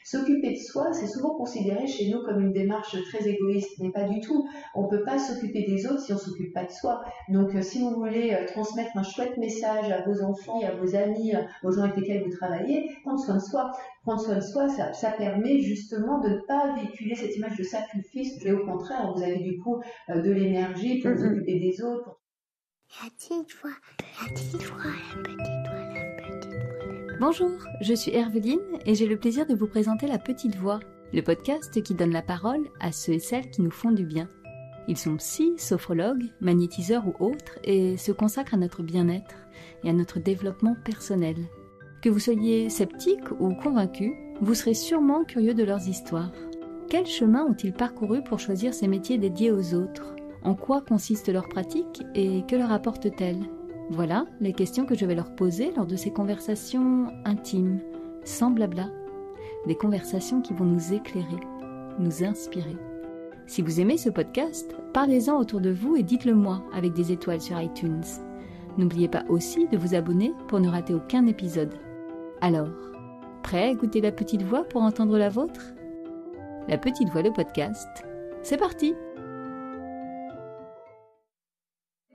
S'occuper de soi, c'est souvent considéré chez nous comme une démarche très égoïste, mais pas du tout. On ne peut pas s'occuper des autres si on ne s'occupe pas de soi. Donc, si vous voulez transmettre un chouette message à vos enfants, à vos amis, aux gens avec lesquels vous travaillez, prendre soin de soi. Prendre soin de soi, ça permet justement de ne pas véhiculer cette image de sacrifice, mais au contraire, vous avez du coup de l'énergie pour vous occuper des autres. La petite voix, la petite voix, la petite voix, la petite voix. Bonjour, je suis Herveline et j'ai le plaisir de vous présenter La Petite Voix, le podcast qui donne la parole à ceux et celles qui nous font du bien. Ils sont psy, sophrologues, magnétiseurs ou autres et se consacrent à notre bien-être et à notre développement personnel. Que vous soyez sceptique ou convaincu, vous serez sûrement curieux de leurs histoires. Quel chemin ont-ils parcouru pour choisir ces métiers dédiés aux autres ? En quoi consiste leur pratique et que leur apporte-t-elle ? Voilà les questions que je vais leur poser lors de ces conversations intimes, sans blabla. Des conversations qui vont nous éclairer, nous inspirer. Si vous aimez ce podcast, parlez-en autour de vous et dites-le moi avec des étoiles sur iTunes. N'oubliez pas aussi de vous abonner pour ne rater aucun épisode. Alors, prêt à écouter La Petite Voix pour entendre la vôtre ? La Petite Voix, le podcast, c'est parti !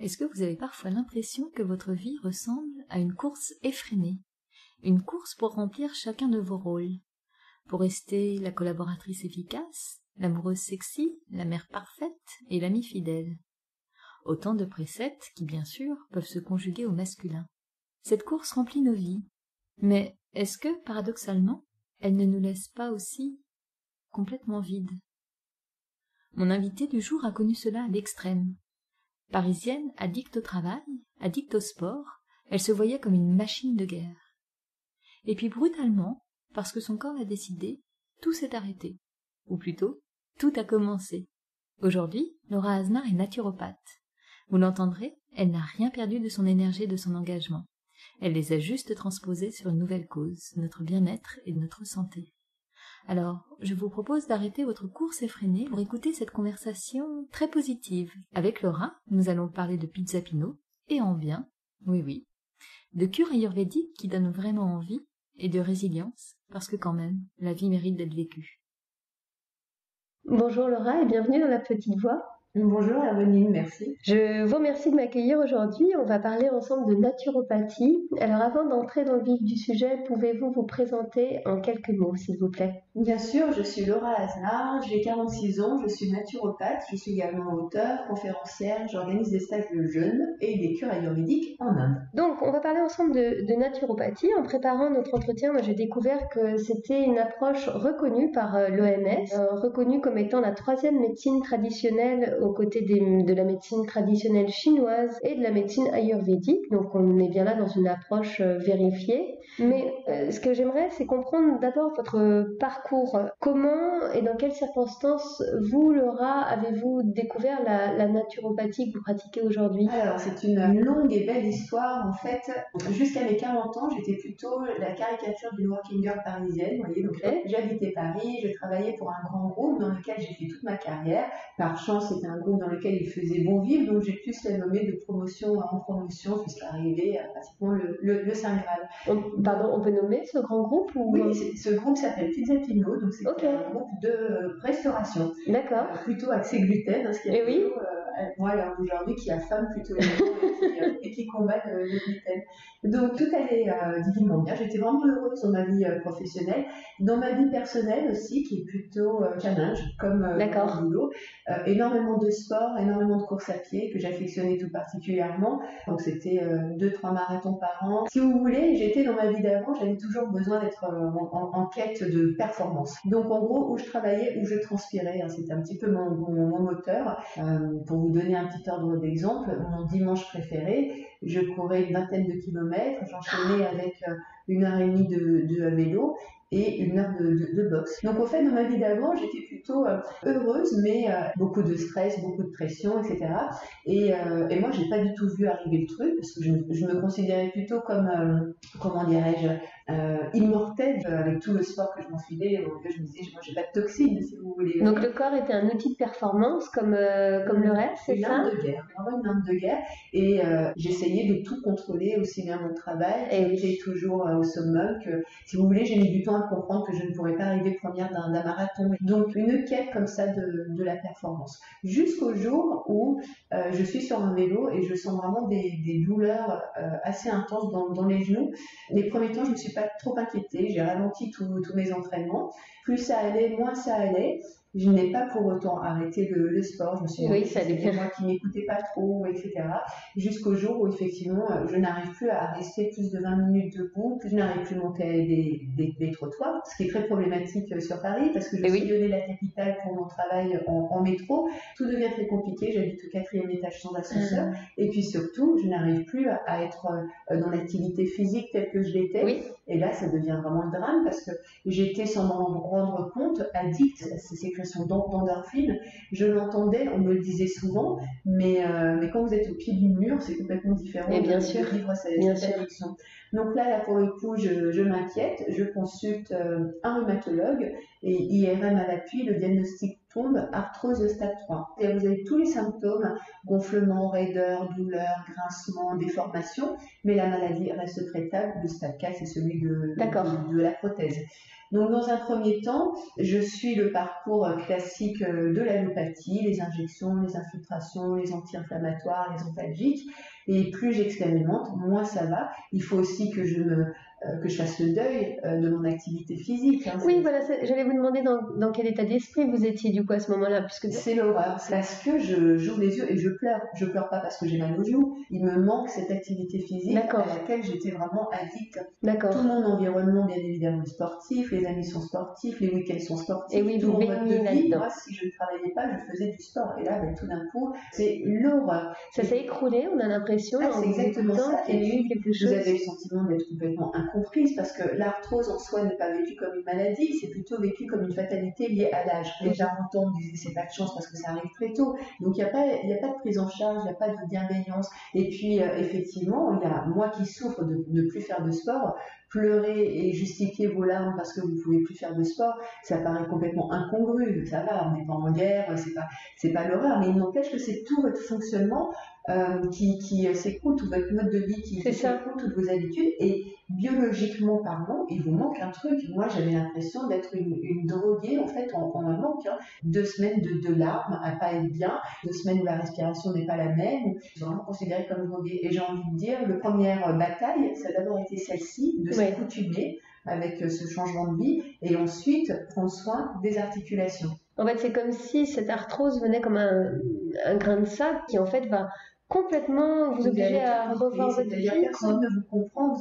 Est-ce que vous avez parfois l'impression que votre vie ressemble à une course effrénée ? Une course pour remplir chacun de vos rôles. Pour rester la collaboratrice efficace, l'amoureuse sexy, la mère parfaite et l'amie fidèle. Autant de préceptes qui, bien sûr, peuvent se conjuguer au masculin. Cette course remplit nos vies. Mais est-ce que, paradoxalement, elle ne nous laisse pas aussi complètement vides ? Mon invitée du jour a connu cela à l'extrême. Parisienne, addicte au travail, addicte au sport, elle se voyait comme une machine de guerre. Et puis brutalement, parce que son corps l'a décidé, tout s'est arrêté. Ou plutôt, tout a commencé. Aujourd'hui, Laura Aznar est naturopathe. Vous l'entendrez, elle n'a rien perdu de son énergie et de son engagement. Elle les a juste transposés sur une nouvelle cause, notre bien-être et notre santé. Alors, je vous propose d'arrêter votre course effrénée pour écouter cette conversation très positive. Avec Laura, nous allons parler de pizza Pinot, et en bien, oui, de cure ayurvédique qui donne vraiment envie, et de résilience, parce que quand même, la vie mérite d'être vécue. Bonjour Laura et bienvenue dans La Petite Voix. Bonjour Herveline, merci. Je vous remercie de m'accueillir aujourd'hui. On va parler ensemble de naturopathie. Alors avant d'entrer dans le vif du sujet, pouvez-vous vous présenter en quelques mots, s'il vous plaît ? Bien sûr, je suis Laura Aznar, j'ai 46 ans, je suis naturopathe, je suis également auteure, conférencière, j'organise des stages de jeûne et des cures ayurvédiques en Inde. Donc on va parler ensemble de naturopathie. En préparant notre entretien, moi, j'ai découvert que c'était une approche reconnue par l'OMS, reconnue comme étant la 3e médecine traditionnelle aux côtés de la médecine traditionnelle chinoise et de la médecine ayurvédique. Donc on est bien là dans une approche vérifiée. Mais ce que j'aimerais, c'est comprendre d'abord votre parcours. Comment et dans quelles circonstances, vous, Laura, avez-vous découvert la naturopathie que vous pratiquez aujourd'hui ? Alors, c'est une longue et belle histoire. En fait, jusqu'à mes 40 ans, j'étais plutôt la caricature d'une working girl parisienne. Vous voyez, donc j'habitais Paris, je travaillais pour un grand groupe dans lequel j'ai fait toute ma carrière. Par chance, c'était un groupe dans lequel il faisait bon vivre, donc j'ai pu se nommer de promotion en promotion jusqu'à arriver à pratiquement le Saint Graal. On peut nommer ce grand groupe ou... Oui, ce groupe s'appelle Pizza Pinot, donc c'est un groupe de restauration. D'accord. Plutôt axé gluten, ce qui est oui. Moi aujourd'hui qui affame plutôt et qui combat le gluten. Donc tout allait divinement bien. J'étais vraiment heureuse dans ma vie professionnelle, dans ma vie personnelle aussi, qui est plutôt challenge comme mon boulot. Énormément de sport, énormément de courses à pied que j'affectionnais tout particulièrement. Donc c'était 2-3 marathons par an. Si vous voulez, j'étais dans ma vie d'avant, j'avais toujours besoin d'être en quête de performance. Donc en gros, où je travaillais, où je transpirais, c'était un petit peu mon moteur. Pour vous donner un petit ordre d'exemple, mon dimanche préféré, je courais une 20aine de kilomètres, j'enchaînais avec 1h30 de vélo et 1 heure de boxe. Donc au fait, dans ma vie d'avant, j'étais plutôt heureuse, mais beaucoup de stress, beaucoup de pression, etc. Et moi, j'ai pas du tout vu arriver le truc, parce que je me considérais plutôt comme, comment dirais-je, immortelle avec tout le sport que je m'enfilais. Donc je me disais, moi j'ai pas de toxines si vous voulez. Donc le corps était un outil de performance comme le reste, c'est une ça? arme de guerre, vraiment une arme de guerre. Et j'essayais de tout contrôler, aussi bien mon travail, qui était toujours au summum, que si vous voulez, j'ai mis du temps à comprendre que je ne pourrais pas arriver première d'un marathon. Donc une quête comme ça de la performance. Jusqu'au jour où je suis sur un vélo et je sens vraiment des douleurs assez intenses dans les genoux. Les premiers temps, je ne me suis pas trop inquiétée, j'ai ralenti tous mes entraînements. Plus ça allait, moins ça allait. Je n'ai pas pour autant arrêté le sport. Je me suis dit, c'était moi qui m'écoutais pas trop, etc. Jusqu'au jour où, effectivement, je n'arrive plus à rester plus de 20 minutes debout, je n'arrive plus à monter des trottoirs, ce qui est très problématique sur Paris, parce que je sillonnais la capitale pour mon travail en métro. Tout devient très compliqué. J'habite au 4e étage sans ascenseur. Et puis surtout, je n'arrive plus à être dans l'activité physique telle que je l'étais. Et là, ça devient vraiment le drame, parce que j'étais, sans m'en rendre compte, addict à ces sécrétions d'endorphines. Je l'entendais, on me le disait souvent, mais quand vous êtes au pied du mur, c'est complètement différent de vivre cette addiction. Donc là, pour le coup, je m'inquiète, je consulte un rhumatologue et IRM à l'appui, le diagnostic tombe, arthrose stade 3. Et vous avez tous les symptômes, gonflement, raideur, douleur, grincement, déformation, mais la maladie reste traitable. Le stade 4, c'est celui de la prothèse. Donc, dans un premier temps, je suis le parcours classique de l'allopathie, les injections, les infiltrations, les anti-inflammatoires, les antalgiques. Et plus j'expérimente, moins ça va. Il faut aussi que je fasse le deuil de mon activité physique. Oui, voilà, j'allais vous demander dans quel état d'esprit vous étiez du coup à ce moment-là, puisque c'est l'horreur. Parce que j'ouvre les yeux et je pleure. Je pleure pas parce que j'ai mal aux joues. Il me manque cette activité physique à laquelle j'étais vraiment addict. Tout mon environnement, bien évidemment, est sportif. Les amis sont sportifs, les week-ends sont sportifs. Et oui, tout vous mon mode de vie. là-dedans. Moi, si je ne travaillais pas, je faisais du sport. Et là, tout d'un coup, c'est l'horreur. Ça s'est écroulé, on a l'impression. C'est exactement ça. Qu'il y a eu quelque chose. Vous avez le sentiment d'être complètement incomprise, parce que l'arthrose en soi n'est pas vécue comme une maladie, c'est plutôt vécu comme une fatalité liée à l'âge. Les 40 ans, on disait c'est pas de chance parce que ça arrive très tôt. Donc il n'y a pas de prise en charge, il n'y a pas de bienveillance. Et puis effectivement, il y a moi qui souffre de ne plus faire de sport. Pleurer et justifier vos larmes parce que vous ne pouvez plus faire de sport, ça paraît complètement incongru. Ça va, on n'est pas en guerre, c'est pas l'horreur, mais il n'empêche que c'est tout votre fonctionnement qui s'écroule, tout votre mode de vie qui s'écroule, toutes vos habitudes, et biologiquement parlant, il vous manque un truc. Moi, j'avais l'impression d'être une droguée, en fait, on en manque. 2 semaines de larmes à pas être bien, 2 semaines où la respiration n'est pas la même, je suis vraiment considérée comme droguée. Et j'ai envie de dire, la première bataille, ça a d'abord été celle-ci, de s'accoutumer avec ce changement de vie, et ensuite prendre soin des articulations. En fait, c'est comme si cette arthrose venait comme un grain de sable qui, en fait, va complètement vous obliger à revoir votre vie. Personne ne vous comprend.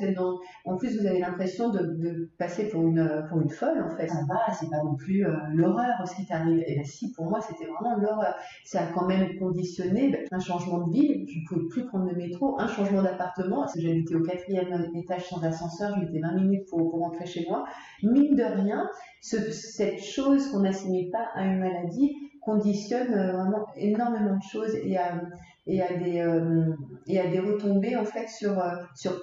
En plus, vous avez l'impression de passer pour une folle, en fait. Ça va, c'est pas non plus l'horreur ce qui t'arrive. Et bien si, pour moi, c'était vraiment l'horreur. Ça a quand même conditionné un changement de ville. Je ne pouvais plus prendre le métro, un changement d'appartement. Parce que j'habitais au 4e étage sans ascenseur, je mettais 20 minutes pour rentrer chez moi. Mine de rien, cette chose qu'on n'assimile pas à une maladie conditionne vraiment énormément de choses et à des retombées en fait sur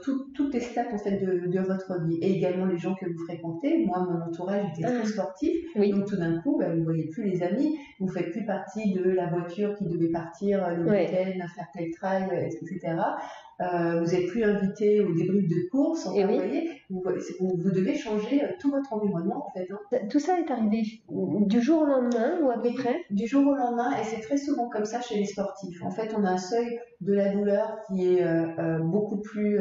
toutes les stats en fait de votre vie, et également les gens que vous fréquentez. Moi, mon entourage était très sportif, donc tout d'un coup, vous voyez plus les amis, vous faites plus partie de la voiture qui devait partir le week-end, faire tel trail, etc. Vous n'êtes plus invité au débrief de course, vous voyez, vous devez changer tout votre environnement en fait. Tout ça est arrivé du jour au lendemain ou à peu près? Du jour au lendemain, et c'est très souvent comme ça chez les sportifs. En fait, on a un seuil de la douleur qui est beaucoup plus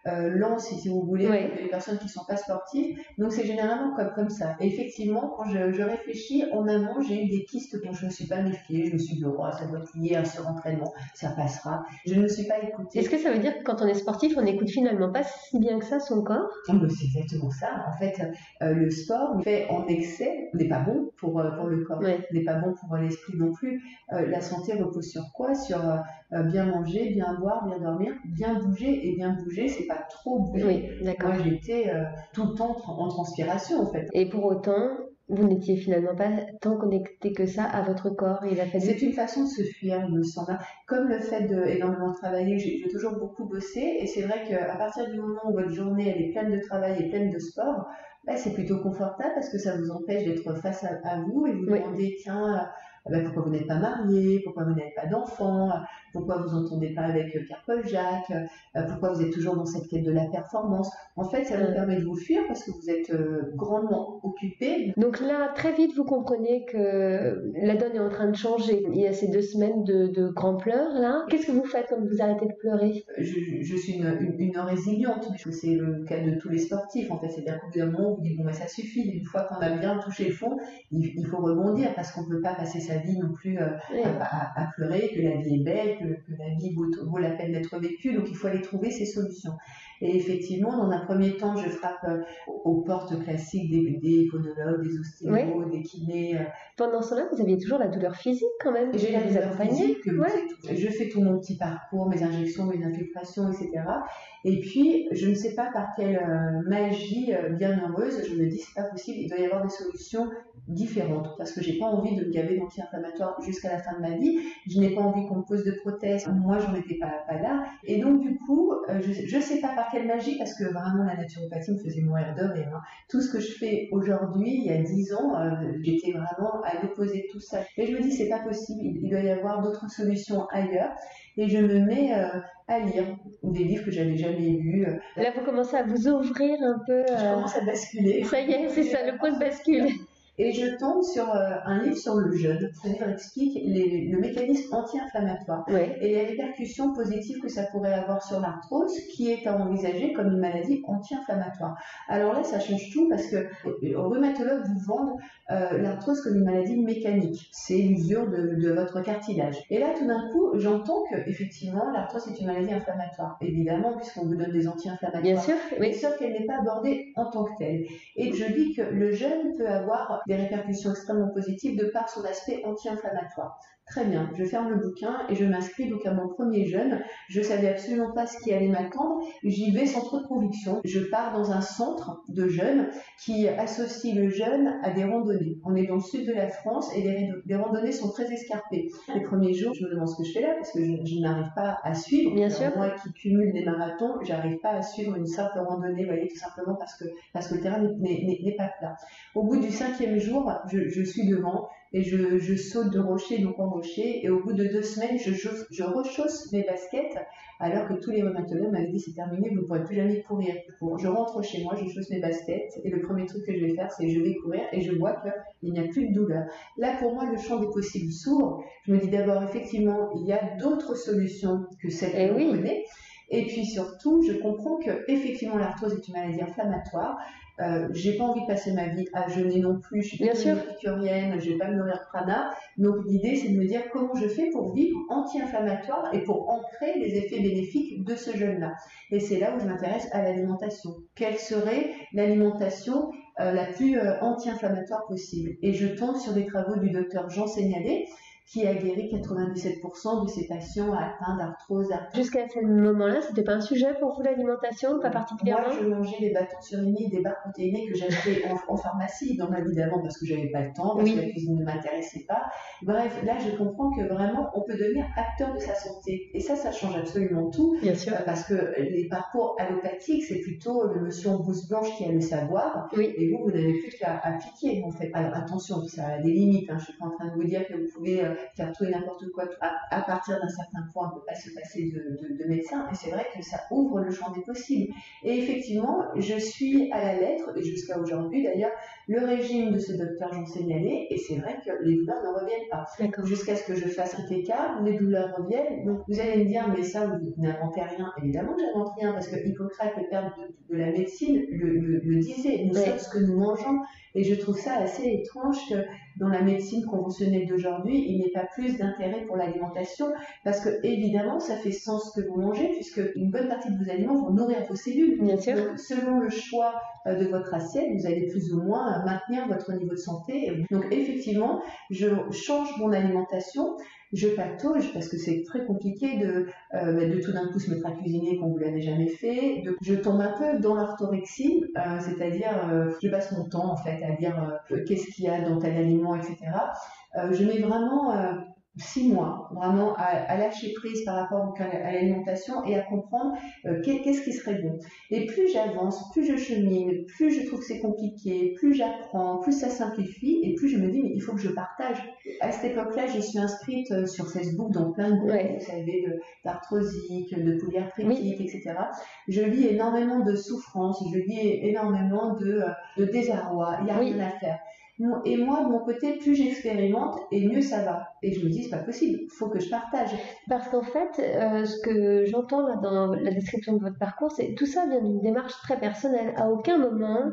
lent, si vous voulez, que les personnes qui ne sont pas sportives. Donc c'est généralement comme ça. Et effectivement, quand je réfléchis, en amont, j'ai eu des kystes dont je ne me suis pas méfiée. Je me suis dit, ça doit être lié à un surentraînement, ça passera. Je ne me suis pas écoutée. Est-ce que ça veut dire que quand on est sportif, on n'écoute finalement pas si bien que ça son corps? C'est exactement ça. En fait, le sport fait en excès n'est pas bon pour le corps, n'est pas bon pour l'esprit non plus. La santé repose sur quoi? Sur bien manger, bien boire, bien dormir, bien bouger. Et bien bouger, c'est pas trop bouger. Oui, d'accord. Moi, j'étais tout le temps en transpiration, en fait. Et pour autant, vous n'étiez finalement pas tant connecté que ça à votre corps. Il a fallu... C'est une façon de se fuir, il me semble. Comme le fait d'énormément travailler, j'ai toujours beaucoup bossé. Et c'est vrai qu'à partir du moment où votre journée elle est pleine de travail et pleine de sport, là, c'est plutôt confortable parce que ça vous empêche d'être face à vous et vous demandez, tiens, pourquoi vous n'êtes pas marié, pourquoi vous n'avez pas d'enfant, pourquoi vous n'entendez pas avec Pierre-Paul Jacques, pourquoi vous êtes toujours dans cette quête de la performance. En fait, ça vous permet de vous fuir parce que vous êtes grandement occupé. Donc là, très vite, vous comprenez que la donne est en train de changer. Il y a ces 2 semaines de grands pleurs, là. Qu'est-ce que vous faites quand vous arrêtez de pleurer? Je suis une résiliente. C'est le cas de tous les sportifs. En fait, c'est-à-dire qu'au bout d'un moment, vous dites, bon, mais ça suffit. Une fois qu'on a bien touché le fond, il faut rebondir parce qu'on ne peut pas passer sa vie non plus à pleurer, que la vie est belle, que la vie vaut la peine d'être vécue. Donc, il faut aller trouver ces solutions. Et effectivement, dans un premier temps, je frappe aux portes classiques des podologues, des ostéos, des kinés. Pendant ce temps-là, vous aviez toujours la douleur physique quand même. J'ai la douleur physique. Je fais tout mon petit parcours, mes injections, mes infiltrations, etc. Et puis, je ne sais pas par quelle magie bienheureuse, je me dis, c'est pas possible, il doit y avoir des solutions différentes. Parce que j'ai pas envie de me gaver d'anti-inflammatoires jusqu'à la fin de ma vie. Je n'ai pas envie qu'on me pose de prothèses. Moi, j'en étais pas là. Et donc, du coup, je sais pas par quelle magie, parce que vraiment, la naturopathie me faisait mourir de rire. Hein. Tout ce que je fais aujourd'hui, il y a 10 ans, j'étais vraiment à l'opposé de tout ça. Et je me dis, c'est pas possible, il doit y avoir d'autres solutions ailleurs. Et je me mets à lire des livres que j'avais jamais lus. Là, vous commencez à vous ouvrir un peu. Je commence à basculer. Ça y est, c'est ça, le point de bascule. Et je tombe sur un livre sur le jeûne. Ce livre explique le mécanisme anti-inflammatoire et les répercussions positives que ça pourrait avoir sur l'arthrose, qui est à envisager comme une maladie anti-inflammatoire. Alors là, ça change tout parce que les rhumatologues vous vendent l'arthrose comme une maladie mécanique. C'est l'usure de votre cartilage. Et là, tout d'un coup, j'entends que effectivement, l'arthrose est une maladie inflammatoire. Évidemment, puisqu'on vous donne des anti-inflammatoires. Bien sûr, oui. Sauf qu'elle n'est pas abordée en tant que telle. Et je dis que le jeûne peut avoir des répercussions extrêmement positives de par son aspect anti-inflammatoire. Très bien, je ferme le bouquin et je m'inscris donc à mon premier jeûne. Je savais absolument pas ce qui allait m'attendre. J'y vais sans trop de conviction. Je pars dans un centre de jeûne qui associe le jeûne à des randonnées. On est dans le sud de la France et les randonnées sont très escarpées. Les premiers jours, je me demande ce que je fais là parce que je n'arrive pas à suivre. Bien sûr. Moi qui cumule des marathons, j'arrive pas à suivre une simple randonnée, vous voyez, tout simplement parce que le terrain n'est pas plat. Au bout du 5e jour, je suis devant et je saute de rocher donc en rocher et au bout de 2 semaines, je rechausse mes baskets alors que tous les rhumatologues m'avaient dit c'est terminé, vous ne pourrez plus jamais courir. Je rentre chez moi, je chausse mes baskets et le premier truc que je vais faire, c'est je vais courir et je vois qu'il n'y a plus de douleur. Là, pour moi, le champ des possibles s'ouvre. Je me dis d'abord, effectivement, il y a d'autres solutions que celles que l'on connaît. Et puis surtout, je comprends que effectivement l'arthrose est une maladie inflammatoire. J'ai pas envie de passer ma vie à jeûner non plus. Je suis pas une épicurienne, je vais pas me nourrir de prana. Donc l'idée, c'est de me dire comment je fais pour vivre anti-inflammatoire et pour ancrer les effets bénéfiques de ce jeûne-là. Et c'est là où je m'intéresse à l'alimentation. Quelle serait l'alimentation la plus anti-inflammatoire possible? Et je tombe sur des travaux du docteur Jean Seignalé, qui a guéri 97% de ses patients atteints d'arthrose. Jusqu'à ce moment-là, c'était pas un sujet pour vous l'alimentation, pas particulièrement? Moi, je mangeais des bâtons surimi, des barres protéinées que j'achetais en pharmacie, donc évidemment parce que j'avais pas le temps, parce que la cuisine ne m'intéressait pas. Bref, là, je comprends que vraiment, on peut devenir acteur de sa santé. Et ça change absolument tout. Bien sûr. Parce que les parcours allopathiques, c'est plutôt le monsieur en blouse blanche qui a le savoir. Oui. Et vous n'avez plus qu'à appliquer, en fait. Alors, attention, ça a des limites. Je suis pas en train de vous dire que vous pouvez faire tout et n'importe quoi. À partir d'un certain point, on ne peut pas se passer de médecin. Et c'est vrai que ça ouvre le champ des possibles. Et effectivement, je suis à la lettre, et jusqu'à aujourd'hui d'ailleurs, le régime de ce docteur Jean Seignalé. Et c'est vrai que les douleurs ne reviennent pas. Jusqu'à ce que je fasse ITK, les douleurs reviennent. Donc vous allez me dire, mais ça, vous n'inventez rien. Évidemment que j'invente rien, parce que Hippocrate, le père de la médecine, le disait. Nous sommes ce que nous mangeons. Et je trouve ça assez étrange que dans la médecine conventionnelle d'aujourd'hui, il n'y ait pas plus d'intérêt pour l'alimentation, parce que évidemment, ça fait sens ce que vous mangez, puisque une bonne partie de vos aliments vont nourrir vos cellules. Bien sûr. Donc, selon le choix de votre assiette, vous allez plus ou moins maintenir votre niveau de santé. Donc effectivement, je change mon alimentation, je patauge parce que c'est très compliqué de tout d'un coup se mettre à cuisiner quand vous l'avez jamais fait. Je tombe un peu dans l'orthorexie, c'est-à-dire je passe mon temps en fait à dire qu'est-ce qu'il y a dans tel aliment, etc. Je mets vraiment 6 mois vraiment à lâcher prise par rapport à l'alimentation et à comprendre qu'est-ce qui serait bon. Et plus j'avance, plus je chemine, plus je trouve que c'est compliqué, plus j'apprends, plus ça simplifie et plus je me dis mais il faut que je partage. À cette époque-là, je suis inscrite sur Facebook dans plein de groupes, vous savez, d'arthrosique, de polyarthritique, etc. Je lis énormément de souffrance, je lis énormément de désarroi, il n'y a rien à faire. Et moi, de mon côté, plus j'expérimente et mieux ça va. Et je me dis, c'est pas possible, il faut que je partage. Parce qu'en fait, ce que j'entends là dans la description de votre parcours, c'est tout ça vient d'une démarche très personnelle. À aucun moment,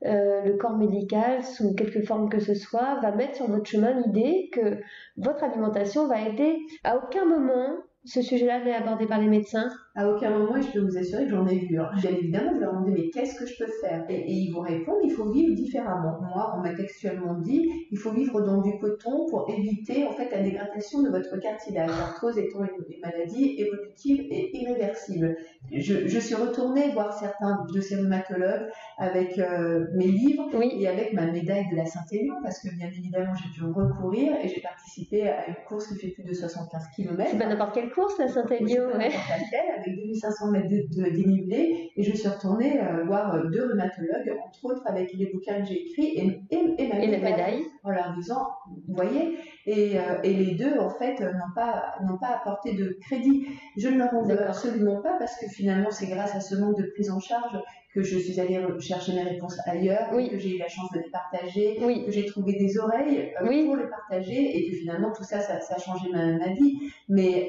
le corps médical, sous quelque forme que ce soit, va mettre sur votre chemin l'idée que votre alimentation va aider. À aucun moment, ce sujet-là n'est abordé par les médecins. À aucun moment, et je peux vous assurer que j'en ai vu. Bien évidemment, vous leur demandez, mais qu'est-ce que je peux faire ? Et ils vous répondent, il faut vivre différemment. Moi, on m'a textuellement dit, il faut vivre dans du coton pour éviter en fait la dégradation de votre cartilage. L'arthrose étant une maladie évolutive et irréversible. Je suis retournée voir certains de ces rhumatologues avec mes livres et avec ma médaille de la Saint-Élion, parce que bien évidemment, j'ai dû recourir et j'ai participé à une course qui fait plus de 75 km. C'est pas n'importe quelle course, la Saint-Élion, avec 2500 mètres de dénivelé, et je suis retournée voir 2 rhumatologues, entre autres avec les bouquins que j'ai écrits et ma médaille. Voilà, en disant, vous voyez, et les deux en fait n'ont pas apporté de crédit. Je ne leur en veux absolument pas, parce que finalement c'est grâce à ce manque de prise en charge que je suis allée chercher mes réponses ailleurs, que j'ai eu la chance de les partager, que j'ai trouvé des oreilles pour les partager, et que finalement tout ça a changé ma vie. Mais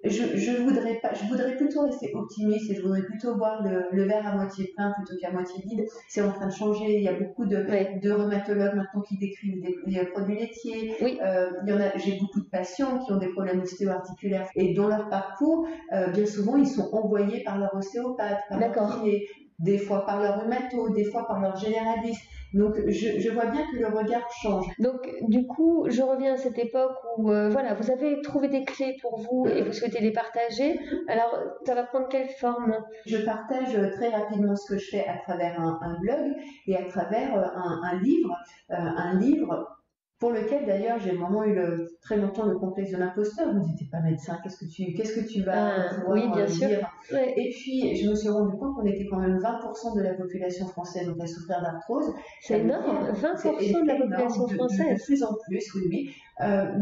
je voudrais plutôt rester optimiste et je voudrais plutôt voir le verre à moitié plein plutôt qu'à moitié vide. C'est en train de changer. Il y a beaucoup de rhumatologues maintenant qui décrivent des produits laitiers. J'ai beaucoup de patients qui ont des problèmes ostéo-articulaires et dans leur parcours, bien souvent, ils sont envoyés par leur ostéopathe, par leur kiné, des fois par leur rhumato, des fois par leur généraliste. Donc, je vois bien que le regard change. Donc, du coup, je reviens à cette époque où, voilà, vous avez trouvé des clés pour vous et vous souhaitez les partager. Alors, ça va prendre quelle forme ? Je partage très rapidement ce que je fais à travers un blog et à travers un livre pour lequel d'ailleurs j'ai vraiment eu très longtemps le complexe de l'imposteur. Vous n'étiez pas médecin, qu'est-ce que tu vas pouvoir dire ? Et puis je me suis rendu compte qu'on était quand même 20% de la population française à souffrir d'arthrose. C'est énorme, 20% de la population française. De plus en plus, oui.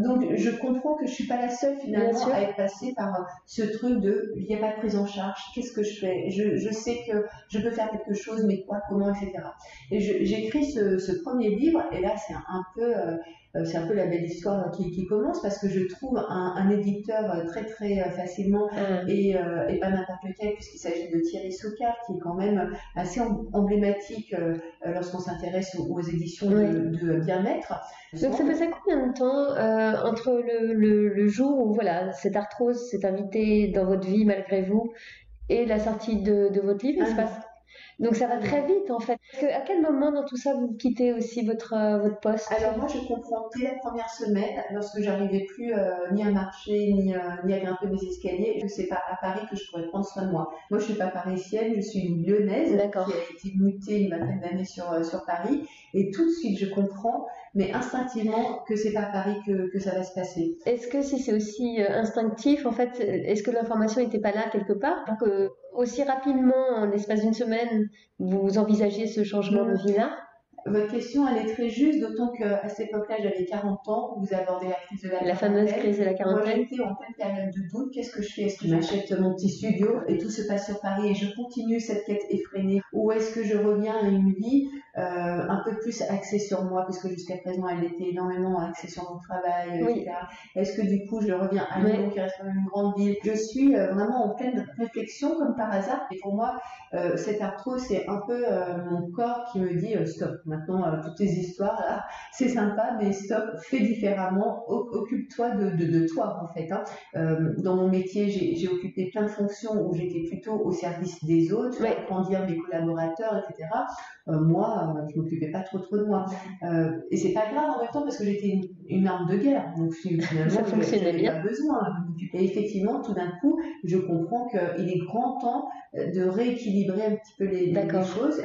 Donc je comprends que je suis pas la seule finalement à être passée par ce truc de il n'y a pas de prise en charge, qu'est-ce que je fais ? Je sais que je peux faire quelque chose, mais quoi, comment, etc. Et j'écris ce premier livre, et là c'est un peu la belle histoire qui commence, parce que je trouve un éditeur très très facilement et pas n'importe lequel, puisqu'il s'agit de Thierry Soucard, qui est quand même assez emblématique lorsqu'on s'intéresse aux éditions de bien-être. Donc ça faisait combien de temps entre le jour où voilà, cette arthrose s'est invitée dans votre vie malgré vous et la sortie de votre livre? Donc ça va très vite en fait. À quel moment dans tout ça vous quittez aussi votre poste? Alors moi je comprends dès la première semaine, lorsque j'arrivais plus ni à marcher ni à grimper mes escaliers, que c'est pas à Paris que je pourrais prendre soin de moi. Moi je suis pas parisienne, je suis une lyonnaise qui a été mutée une vingtaine d'années sur Paris, et tout de suite je comprends, mais instinctivement, que c'est pas à Paris que ça va se passer. Est-ce que si c'est aussi instinctif en fait, est-ce que l'information n'était pas là quelque part pour que aussi rapidement, en l'espace d'une semaine, vous envisagiez ce changement de vie-là? Votre question, elle est très juste, d'autant qu'à cette époque-là, j'avais 40 ans, vous abordez la crise de la quarantaine. La fameuse crise de la quarantaine. Moi, j'étais en pleine période de doute. Qu'est-ce que je fais ? Est-ce que j'achète mon petit studio et tout se passe sur Paris et je continue cette quête effrénée, ou est-ce que je reviens à une vie un peu plus axée sur moi, puisque jusqu'à présent elle était énormément axée sur mon travail, etc. Est-ce que du coup je reviens à Lyon, qui reste quand même une grande ville? Je suis vraiment en pleine réflexion comme par hasard. Et pour moi, cette arthrose, c'est un peu mon corps qui me dit stop. Maintenant, toutes tes histoires là, c'est sympa, mais stop, fais différemment. Occupe-toi de toi en fait. Hein. Dans mon métier, j'ai occupé plein de fonctions où j'étais plutôt au service des autres, faire grandir mes collaborateurs, etc. Moi, je m'occupais pas trop de moi. Et c'est pas grave en même temps parce que j'étais une arme de guerre. Donc finalement, ça fonctionnait bien. Pas besoin de m'occuper. Et effectivement, tout d'un coup, je comprends qu'il est grand temps de rééquilibrer un petit peu les choses.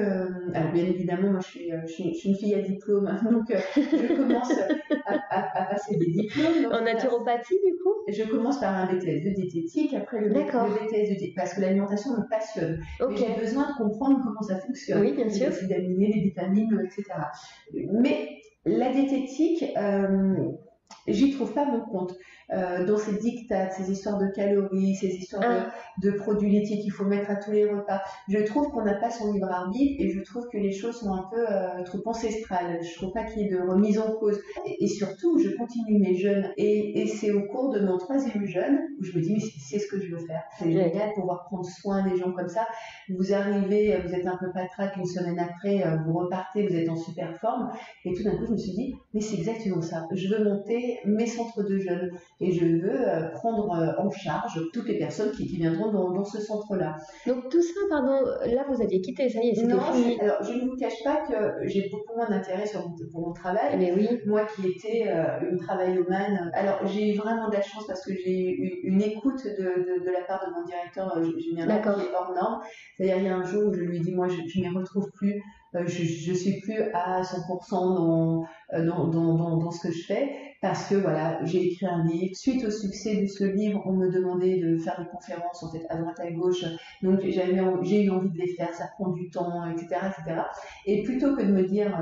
Alors bien évidemment, moi je suis une fille à diplôme, donc je commence à passer des diplômes. En naturopathie du coup? Je commence par un BTS de diététique, après le BTS de diététique, parce que l'alimentation me passionne. Mais j'ai besoin de comprendre comment ça fonctionne. Oui, bien sûr. Les acides aminés, les vitamines, etc. Mais la diététique, j'y trouve pas mon compte. Dans ces dictats, ces histoires de calories, ces histoires de produits laitiers qu'il faut mettre à tous les repas, je trouve qu'on n'a pas son libre arbitre et je trouve que les choses sont un peu trop ancestrales. Je trouve pas qu'il y ait de remise en cause. Et surtout, je continue mes jeûnes et c'est au cours de mon 3e jeûne où je me dis mais c'est ce que je veux faire. C'est génial de pouvoir prendre soin des gens comme ça. Vous arrivez, vous êtes un peu patraque, une semaine après, vous repartez, vous êtes en super forme et tout d'un coup je me suis dit mais c'est exactement ça. Je veux monter mes centres de jeûne. Et je veux prendre en charge toutes les personnes qui viendront dans ce centre-là. Donc tout ça, pardon, là vous aviez quitté, ça y est, c'était fini. Alors je ne vous cache pas que j'ai beaucoup moins d'intérêt pour mon travail. Mais oui. Moi qui étais une travaillomane, alors j'ai eu vraiment de la chance parce que j'ai eu une écoute de la part de mon directeur général qui est hors norme. C'est-à-dire il y a un jour où je lui ai dit moi je ne m'y retrouve plus. Je suis plus à 100% dans ce que je fais parce que voilà, j'ai écrit un livre. Suite au succès de ce livre, on me demandait de faire des conférences en fait à droite à gauche. Donc j'ai eu envie de les faire, ça prend du temps, etc., etc. Et plutôt que de me dire,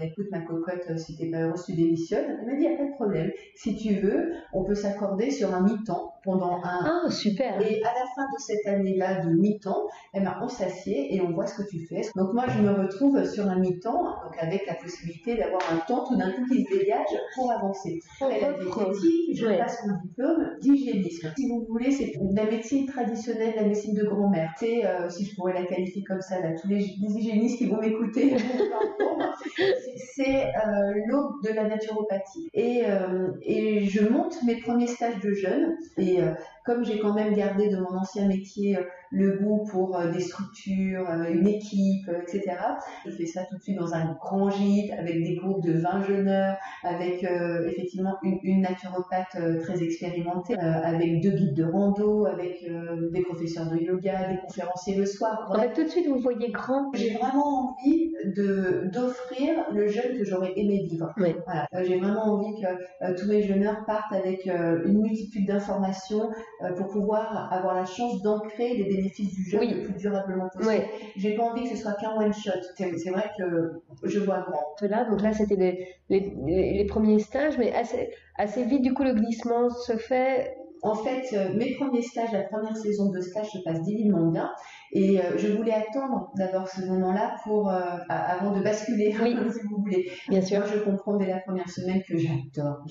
écoute ma cocotte, si t'es pas heureuse, tu démissionnes, elle m'a dit, y a pas de problème. Si tu veux, on peut s'accorder sur un mi-temps pendant un. Ah super. Et à la fin de cette année-là de mi-temps, on s'assied et on voit ce que tu fais. Donc moi, je me retrouve sur un mi-temps, donc avec la possibilité d'avoir un temps tout d'un coup qui se dégage pour avancer. Et la diététique, je passe mon diplôme d'hygiénisme. Si vous voulez, c'est la médecine traditionnelle, la médecine de grand-mère. C'est, si je pourrais la qualifier comme ça, là, tous les hygiénistes qui vont m'écouter, c'est l'aube de la naturopathie. Et je monte mes premiers stages de jeûne. Et comme j'ai quand même gardé de mon ancien métier le goût pour des structures, une équipe, etc. Je fais ça tout de suite dans un grand gîte avec des groupes de 20 jeûneurs, avec effectivement une naturopathe très expérimentée, avec 2 guides de rando, avec des professeurs de yoga, des conférenciers le soir. En fait, tout de suite, vous voyez grand. J'ai vraiment envie d'offrir le jeûne que j'aurais aimé vivre. Oui. Voilà. J'ai vraiment envie que tous mes jeûneurs partent avec une multitude d'informations pour pouvoir avoir la chance d'ancrer les bénéfices du jeûne le plus durablement possible. J'ai pas envie que ce soit qu'un one shot. C'est vrai que je vois grand. Là, donc là, c'était les premiers stages, mais assez vite, du coup, le glissement se fait. En fait, mes premiers stages, la première saison de stage se passe divinement bien. Et je voulais attendre d'abord ce moment-là avant de basculer, si vous voulez. Bien sûr. Moi, je comprends dès la première semaine que j'adore.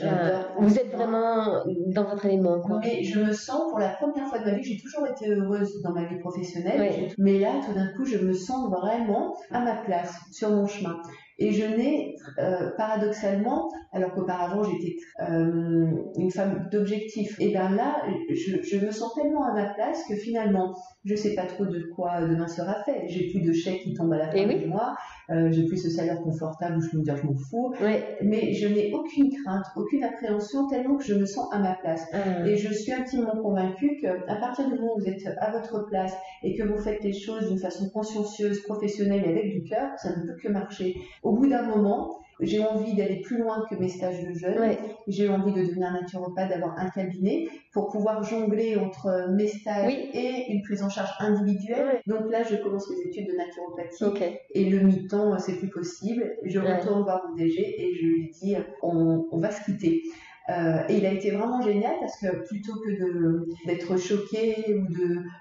Vous êtes vraiment dans votre élément, quoi. Mais je me sens, pour la première fois de ma vie, j'ai toujours été heureuse dans ma vie professionnelle. Mais là, tout d'un coup, je me sens vraiment à ma place, sur mon chemin. Et je n'ai, paradoxalement, alors qu'auparavant j'étais une femme d'objectif, et bien là, je me sens tellement à ma place que finalement, je ne sais pas trop de quoi demain sera fait. J'ai plus de chèques qui tombent à la fin du mois, j'ai plus ce salaire confortable où je peux me dire je m'en fous, mais je n'ai aucune crainte, aucune appréhension, tellement que je me sens à ma place. Et je suis intimement convaincue qu'à partir du moment où vous êtes à votre place et que vous faites les choses d'une façon consciencieuse, professionnelle et avec du cœur, ça ne peut que marcher. Au bout d'un moment, j'ai envie d'aller plus loin que mes stages de jeûne. J'ai envie de devenir naturopathe, d'avoir un cabinet pour pouvoir jongler entre mes stages et une prise en charge individuelle. Donc là, je commence mes études de naturopathie et le mi-temps, c'est plus possible. Je retourne voir mon DG et je lui dis on va se quitter. Et il a été vraiment génial parce que plutôt que d'être choqué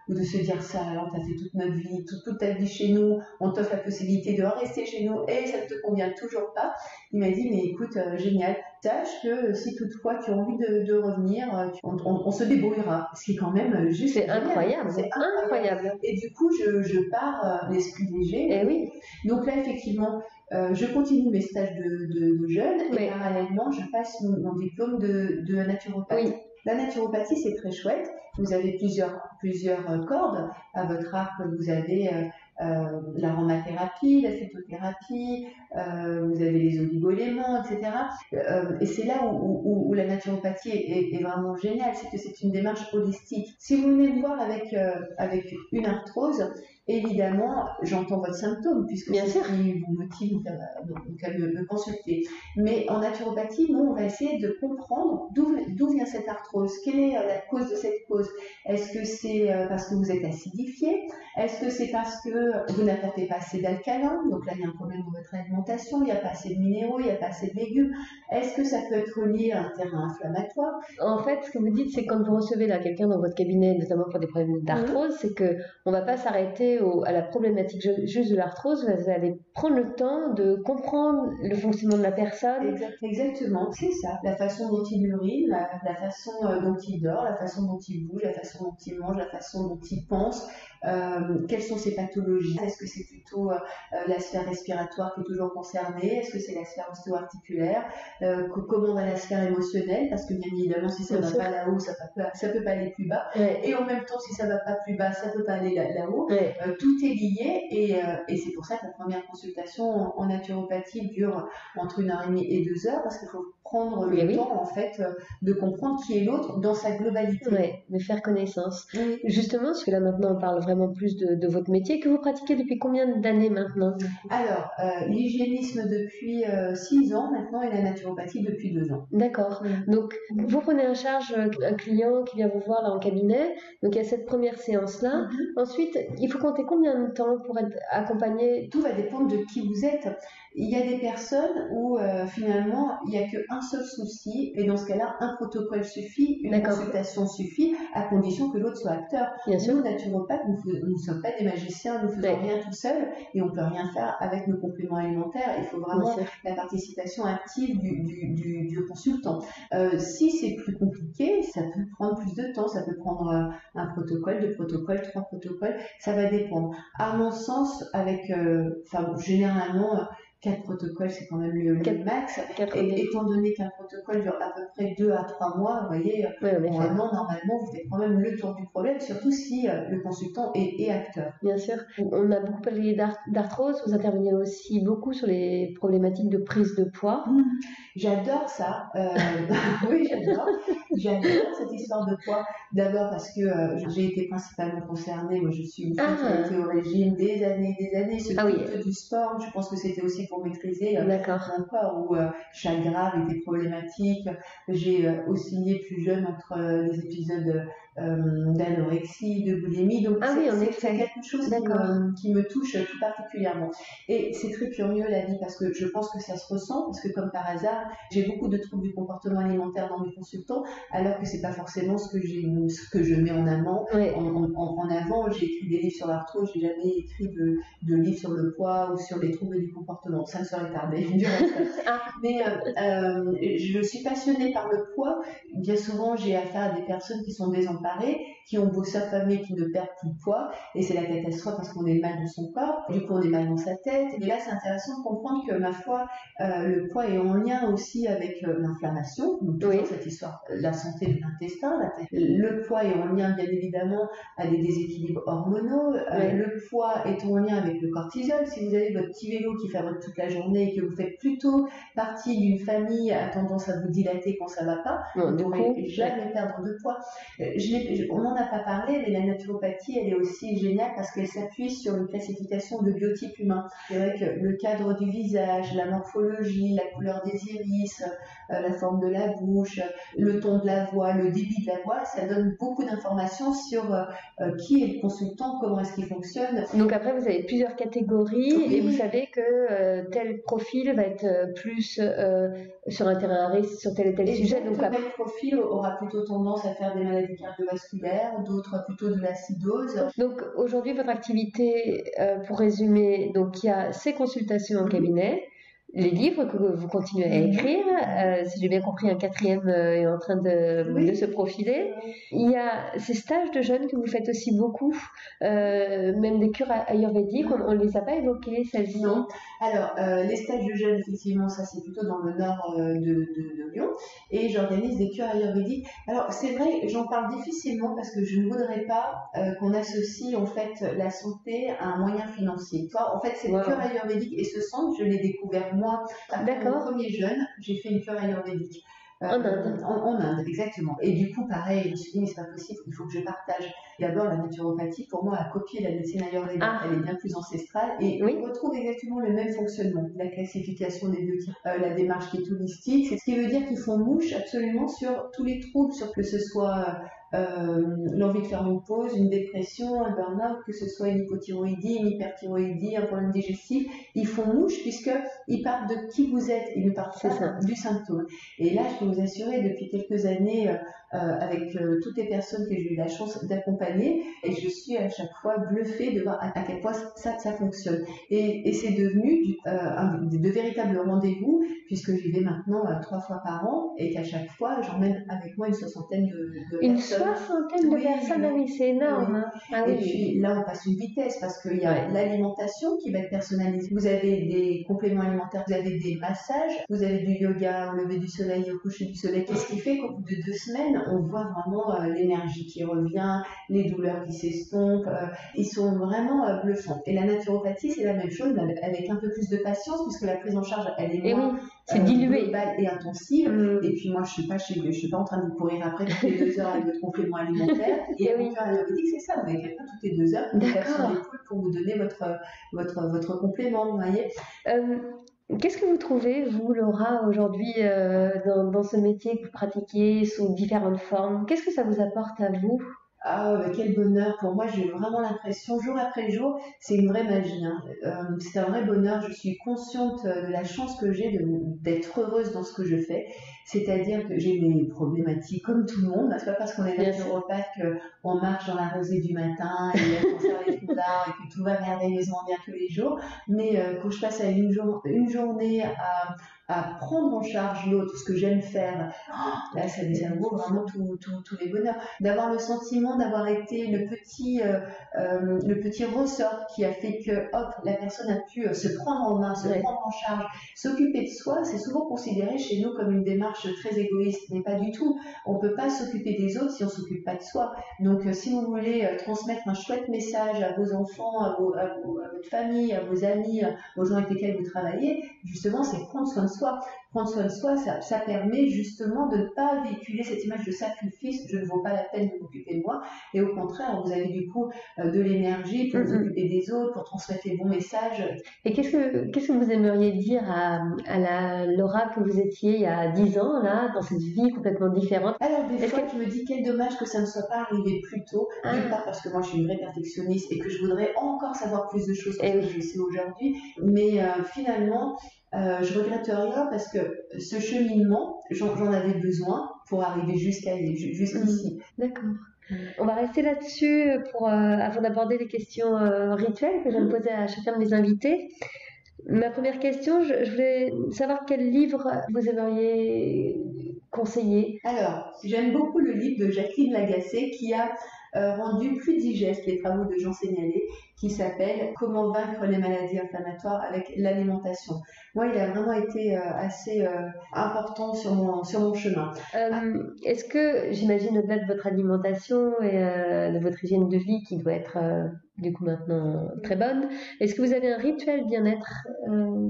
ou de se dire ça, alors t'as fait toute notre vie, toute ta vie chez nous, on t'offre la possibilité de rester chez nous et ça ne te convient toujours pas. Il m'a dit, mais écoute, génial, sache que si toutefois tu as envie de revenir, on se débrouillera. Ce qui est quand même juste C'est génial. incroyable. C'est incroyable. Et du coup, je pars l'esprit léger. Et oui. Donc là, effectivement, je continue mes stages de jeunes et parallèlement, je passe mon diplôme de naturopathe. Oui. La naturopathie, c'est très chouette. Vous avez plusieurs cordes à votre arc. Vous avez l'aromathérapie, la phytothérapie, vous avez les oligo-éléments, etc. Et c'est là où la naturopathie est vraiment géniale, c'est que c'est une démarche holistique. Si vous venez me voir avec une arthrose, évidemment, j'entends votre symptôme, puisque c'est ce qui vous motive à me consulter. Mais en naturopathie, nous, on va essayer de comprendre d'où vient cette arthrose, quelle est la cause de cette cause. Est-ce que c'est parce que vous êtes acidifié? Est-ce que c'est parce que vous n'apportez pas assez d'alcalins? Donc là, il y a un problème dans votre alimentation, il n'y a pas assez de minéraux, il n'y a pas assez de légumes. Est-ce que ça peut être lié à un terrain inflammatoire? En fait, ce que vous dites, c'est quand vous recevez là quelqu'un dans votre cabinet, notamment pour des problèmes d'arthrose, c'est que on va pas s'arrêter à la problématique juste de l'arthrose, vous allez prendre le temps de comprendre le fonctionnement de la personne. Exactement, c'est ça. La façon dont il urine, la façon dont il dort, la façon dont il bouge, la façon dont il mange, la façon dont il pense. Quelles sont ses pathologies? Est-ce que c'est plutôt la sphère respiratoire qui est toujours concernée? Est-ce que c'est la sphère ostéo-articulaire? Comment va la sphère émotionnelle? Parce que bien évidemment, si ça ne va pas là-haut, ça peut pas aller plus bas. Et en même temps, si ça ne va pas plus bas, ça ne peut pas aller là-haut. Tout est lié et c'est pour ça que la première consultation en naturopathie dure entre 1h30 et 2 heures parce qu'il faut prendre le temps en fait de comprendre qui est l'autre dans sa globalité. De faire connaissance. Justement, parce que là maintenant on parle vraiment plus de votre métier, que vous pratiquez depuis combien d'années maintenant? Alors, l'hygiénisme depuis 6 ans maintenant et la naturopathie depuis 2 ans. D'accord. Donc, vous prenez en charge un client qui vient vous voir là en cabinet, donc il y a cette première séance-là. Ensuite, il faut compter combien de temps pour être accompagné? Tout va dépendre de qui vous êtes. Il y a des personnes où finalement il n'y a qu'un seul souci et dans ce cas-là un protocole suffit, une consultation suffit à condition que l'autre soit acteur. Nous naturopathes, nous ne sommes pas des magiciens, nous ne faisons rien tout seul et on ne peut rien faire avec nos compléments alimentaires. Il faut vraiment la participation active du consultant. Si c'est plus compliqué, ça peut prendre plus de temps, ça peut prendre un protocole, 2 protocoles, 3 protocoles, ça va dépendre. À mon sens, avec généralement 4 protocoles, c'est quand même le max. Étant donné qu'un protocole dure à peu près 2 à 3 mois, vous voyez, vraiment, normalement, vous faites quand même le tour du problème, surtout si le consultant est acteur. Bien sûr. On a beaucoup parlé d'arthrose, vous intervenez aussi beaucoup sur les problématiques de prise de poids. J'adore ça. Oui, j'adore cette histoire de poids. D'abord parce que j'ai été principalement concernée. Moi, je suis une fille qui a été au régime des années. Ce du sport, je pense que c'était aussi pour maîtriser mon corps où chaque grave était problématique. J'ai oscillé plus jeune entre les épisodes d'anorexie, de boulimie. Donc c'est quelque chose qui me touche tout particulièrement. Et c'est très curieux la vie parce que je pense que ça se ressent parce que comme par hasard, j'ai beaucoup de troubles du comportement alimentaire dans mes consultants alors que c'est pas forcément ce que je mets en avant. En avant, j'ai écrit des livres sur l'arthrose, j'ai jamais écrit de livres sur le poids ou sur les troubles du comportement. Ça me serait tardé. Mais je suis passionnée par le poids. Bien souvent, j'ai affaire à des personnes qui sont désemparées, qui ont beau s'affamer, qui ne perdent plus de poids, et c'est la catastrophe parce qu'on est mal dans son corps, du coup on est mal dans sa tête. Et là, c'est intéressant de comprendre que, ma foi, le poids est en lien aussi avec l'inflammation, donc toujours cette histoire, la santé de l'intestin. Le poids est en lien, bien évidemment, à des déséquilibres hormonaux. Le poids est en lien avec le cortisol. Si vous avez votre petit vélo qui fabrique toute la journée et que vous faites plutôt partie d'une famille à tendance à vous dilater quand ça va pas, vous ne pourrez jamais perdre de poids. On en n'a pas parlé, mais la naturopathie, elle est aussi géniale parce qu'elle s'appuie sur une classification de biotype humain. C'est vrai que le cadre du visage, la morphologie, la couleur des iris, la forme de la bouche, le ton de la voix, le débit de la voix, ça donne beaucoup d'informations sur qui est le consultant, comment est-ce qu'il fonctionne. Donc après, vous avez plusieurs catégories et vous savez que tel profil va être plus sur un terrain à risque, sur tel et tel sujet. Donc tel profil aura plutôt tendance à faire des maladies cardiovasculaires, d'autres plutôt de l'acidose. Donc aujourd'hui, votre activité, pour résumer, donc il y a ces consultations en cabinet, les livres que vous continuez à écrire, si j'ai bien compris, un 4e est en train de se profiler. Il y a ces stages de jeunes que vous faites aussi beaucoup, même des cures ayurvédiques, on ne les a pas évoquées, celles-ci. Non. Alors, les stages de jeunes, effectivement, ça c'est plutôt dans le nord de Lyon, et j'organise des cures ayurvédiques. Alors, c'est vrai, j'en parle difficilement parce que je ne voudrais pas qu'on associe en fait la santé à un moyen financier. En fait, cette cure ayurvédique et ce centre, je l'ai découvert moi, après mon premier jeûne, j'ai fait une cure ayurvédique. En Inde. En Inde, exactement. Et du coup, pareil, je me suis dit, mais c'est pas possible, il faut que je partage. D'abord, la naturopathie, pour moi, a copié la médecine ayurvédique. Elle est bien plus ancestrale et on retrouve exactement le même fonctionnement. La classification des biotypes, la démarche qui est holistique, c'est ce qui veut dire qu'ils font mouche absolument sur tous les troubles, sur que ce soit l'envie de faire une pause, une dépression, un burn-out, que ce soit une hypothyroïdie, une hyperthyroïdie, un problème digestif, ils font mouche puisqu'ils partent de qui vous êtes, ils ne partent pas du symptôme. Et là, je peux vous assurer, depuis quelques années, avec toutes les personnes que j'ai eu la chance d'accompagner, et je suis à chaque fois bluffée de voir à quel point ça fonctionne. Et c'est devenu de véritables rendez-vous, puisque j'y vais maintenant 3 fois par an, et qu'à chaque fois, j'emmène avec moi une soixantaine de personnes. Soixantaine de personnes, oui, c'est énorme. Et puis là, on passe une vitesse parce qu'il y a l'alimentation qui va être personnalisée. Vous avez des compléments alimentaires, vous avez des massages, vous avez du yoga au lever du soleil, au coucher du soleil. Qu'est-ce qui fait qu'au bout de 2 semaines, on voit vraiment l'énergie qui revient, les douleurs qui s'estompent. Ils sont vraiment bluffants. Et la naturopathie, c'est la même chose, avec un peu plus de patience, puisque la prise en charge, elle est moins globale et intensive. Et puis moi, je suis pas en train de vous courir après toutes les 2 heures avec votre complément alimentaire. Et en cure ayurvédique, c'est ça. Vous avez quelqu'un toutes les 2 heures qui vous tape sur l'épaule pour vous donner votre complément, vous voyez. Qu'est-ce que vous trouvez, vous, Laura, aujourd'hui, dans ce métier que vous pratiquez sous différentes formes? Qu'est-ce que ça vous apporte à vous? Ah, quel bonheur. Pour moi, j'ai vraiment l'impression, jour après jour, c'est une vraie magie. C'est un vrai bonheur. Je suis consciente de la chance que j'ai d'être heureuse dans ce que je fais. C'est-à-dire que j'ai mes problématiques comme tout le monde. C'est pas parce qu'on est naturopathe qu'on marche dans la rosée du matin et qu'on sert les foulards et que tout va merveilleusement bien tous les jours. Mais quand je passe à une journée à prendre en charge l'autre, ce que j'aime faire, là, ça vaut vraiment tous les bonheurs. D'avoir le sentiment d'avoir été le petit ressort qui a fait que, hop, la personne a pu se prendre en main, se prendre en charge, s'occuper de soi. C'est souvent considéré chez nous comme une démarche très égoïste, mais pas du tout. On peut pas s'occuper des autres si on s'occupe pas de soi. Donc, si vous voulez transmettre un chouette message à vos enfants, à votre famille, à vos amis, aux gens avec lesquels vous travaillez, justement, c'est prendre soin de soi. Prendre soin de soi, ça permet justement de ne pas véhiculer cette image de sacrifice, je ne vaux pas la peine de m'occuper de moi, et au contraire, vous avez du coup de l'énergie pour vous occuper des autres, pour transmettre les bons messages. Et qu'est-ce que vous aimeriez dire à la Laura que vous étiez il y a 10 ans, là, dans cette vie complètement différente? Alors des fois, je me dis quel dommage que ça ne soit pas arrivé plus tôt, d'une part parce que moi je suis une vraie perfectionniste et que je voudrais encore savoir plus de choses que je sais aujourd'hui, mais finalement, je regrette rien parce que ce cheminement, j'en avais besoin pour arriver jusqu'ici. D'accord. On va rester là-dessus avant d'aborder les questions rituelles que j'aime poser à chacun de mes invités. Ma première question, je voulais savoir quel livre vous aimeriez conseiller. Alors, j'aime beaucoup le livre de Jacqueline Lagacé qui a rendu plus digeste les travaux de Jean Seignalé, qui s'appelle « Comment vaincre les maladies inflammatoires avec l'alimentation ». Moi, il a vraiment été assez important sur mon chemin. Est-ce que, j'imagine, au-delà de votre alimentation et de votre hygiène de vie qui doit être du coup maintenant très bonne, est-ce que vous avez un rituel bien-être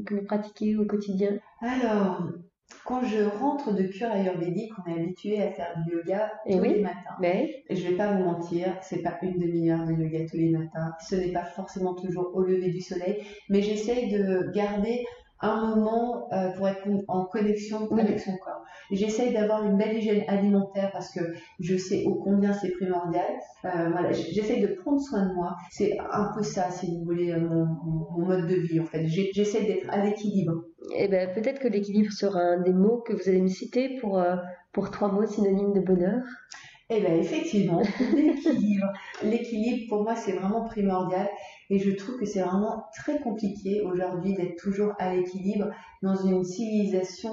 que vous pratiquez au quotidien? Alors, Quand je rentre de cure ayurvédique, on est habitué à faire du yoga tous les matins. Mais... Et je vais pas vous mentir, c'est pas une demi-heure de yoga tous les matins. Ce n'est pas forcément toujours au lever du soleil, mais j'essaye de garder un moment pour être en connexion avec son corps. J'essaye d'avoir une belle hygiène alimentaire parce que je sais ô combien c'est primordial. Voilà, j'essaye de prendre soin de moi. C'est un peu ça, si vous voulez, mon mode de vie en fait. J'essaie d'être à l'équilibre. Eh ben, peut-être que l'équilibre sera un des mots que vous allez me citer pour 3 mots synonymes de bonheur. Eh bien, effectivement, l'équilibre. L'équilibre, pour moi, c'est vraiment primordial. Et je trouve que c'est vraiment très compliqué aujourd'hui d'être toujours à l'équilibre dans une civilisation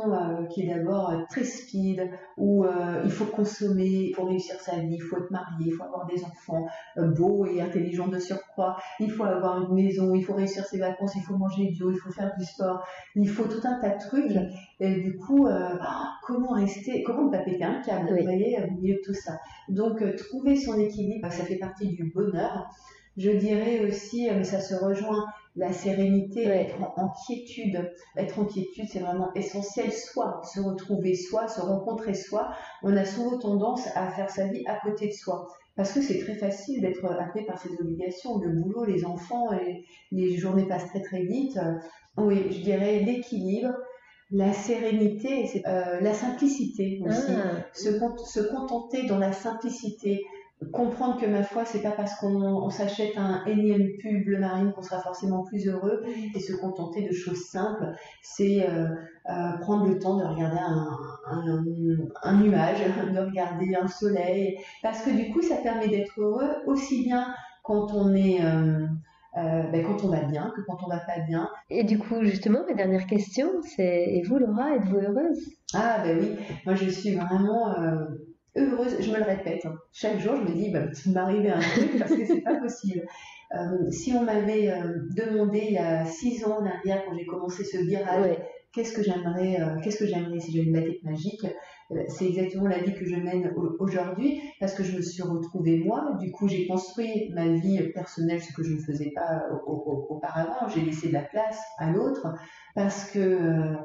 qui est d'abord très speed, où il faut consommer, il faut réussir sa vie, il faut être marié, il faut avoir des enfants beaux et intelligents de surcroît, il faut avoir une maison, il faut réussir ses vacances, il faut manger bio, il faut faire du sport, il faut tout un tas de trucs. Et du coup, comment ne pas péter un câble, vous voyez, au milieu de tout ça. Donc, trouver son équilibre, ça fait partie du bonheur. Je dirais aussi, mais ça se rejoint, la sérénité, être en quiétude. Être en quiétude, c'est vraiment essentiel. Soi, se retrouver soi, se rencontrer soi. On a souvent tendance à faire sa vie à côté de soi. Parce que c'est très facile d'être happé par ses obligations, le boulot, les enfants, et les journées passent très très vite. Oui, je dirais l'équilibre, la sérénité, la simplicité aussi. Se contenter dans la simplicité. Comprendre que ma foi, c'est pas parce qu'on s'achète un énième pull bleu marine qu'on sera forcément plus heureux, et se contenter de choses simples, c'est prendre le temps de regarder un nuage, de regarder un soleil, parce que du coup ça permet d'être heureux aussi bien quand on est quand on va bien que quand on va pas bien. Et du coup, justement, ma dernière question, c'est: et vous, Laura, êtes-vous heureuse? Ah ben oui, moi je suis vraiment heureuse, je me le répète, chaque jour je me dis il m'est arrivé un truc parce que c'est pas possible. Si on m'avait demandé il y a 6 ans en arrière, quand j'ai commencé ce virage, qu'est-ce que j'aimerais si j'avais une baguette magique, c'est exactement la vie que je mène aujourd'hui, parce que je me suis retrouvée moi. Du coup, j'ai construit ma vie personnelle, ce que je ne faisais pas auparavant. J'ai laissé de la place à l'autre, parce que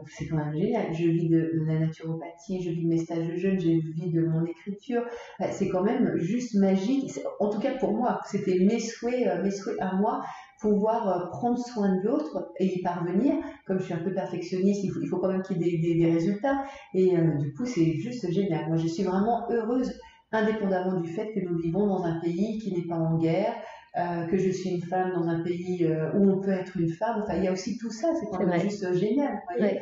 c'est quand même génial. Je vis de la naturopathie, je vis de mes stages de jeunes, je vis de mon écriture. C'est quand même juste magique. En tout cas pour moi, c'était mes souhaits à moi, pouvoir prendre soin de l'autre et y parvenir. Comme je suis un peu perfectionniste, il faut quand même qu'il y ait des résultats. Et du coup, c'est juste génial. Moi, je suis vraiment heureuse, indépendamment du fait que nous vivons dans un pays qui n'est pas en guerre, que je suis une femme dans un pays où on peut être une femme. Enfin, il y a aussi tout ça. C'est quand même juste génial. Vous voyez.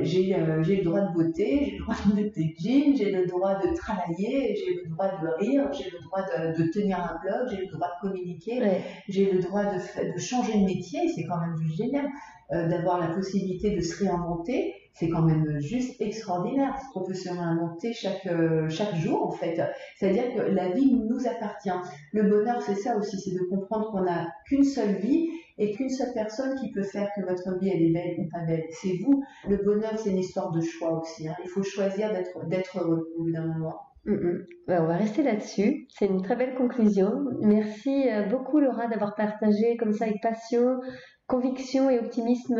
J'ai le droit de voter, j'ai le droit de mettre des jeans, j'ai le droit de travailler, j'ai le droit de rire, j'ai le droit de tenir un blog, j'ai le droit de communiquer, j'ai le droit de changer de métier. C'est quand même juste génial. D'avoir la possibilité de se réinventer, c'est quand même juste extraordinaire. On peut se réinventer chaque jour en fait. C'est-à-dire que la vie nous appartient. Le bonheur, c'est ça aussi, c'est de comprendre qu'on n'a qu'une seule vie et qu'une seule personne qui peut faire que votre vie elle est belle ou pas belle. C'est vous. Le bonheur, c'est une histoire de choix aussi. Il faut choisir d'être heureux au bout d'un moment. On va rester là-dessus. C'est une très belle conclusion. Merci beaucoup, Laura, d'avoir partagé comme ça avec passion, conviction et optimisme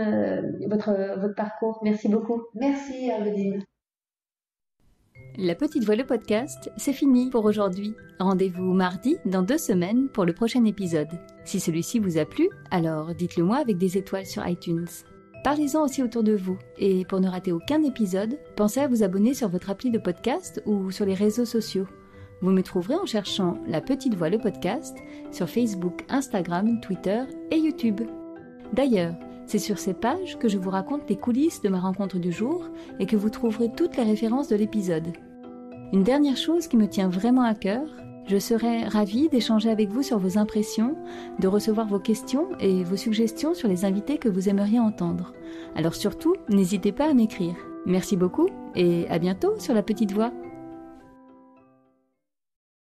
votre parcours. Merci beaucoup. Merci, Herveline. La Petite Voix, le podcast, c'est fini pour aujourd'hui. Rendez-vous mardi dans 2 semaines pour le prochain épisode. Si celui-ci vous a plu, alors dites-le moi avec des étoiles sur iTunes. Parlez-en aussi autour de vous. Et pour ne rater aucun épisode, pensez à vous abonner sur votre appli de podcast ou sur les réseaux sociaux. Vous me trouverez en cherchant La Petite Voix, le podcast sur Facebook, Instagram, Twitter et YouTube. D'ailleurs, c'est sur ces pages que je vous raconte les coulisses de ma rencontre du jour et que vous trouverez toutes les références de l'épisode. Une dernière chose qui me tient vraiment à cœur, je serais ravie d'échanger avec vous sur vos impressions, de recevoir vos questions et vos suggestions sur les invités que vous aimeriez entendre. Alors surtout, n'hésitez pas à m'écrire. Merci beaucoup et à bientôt sur La Petite Voix.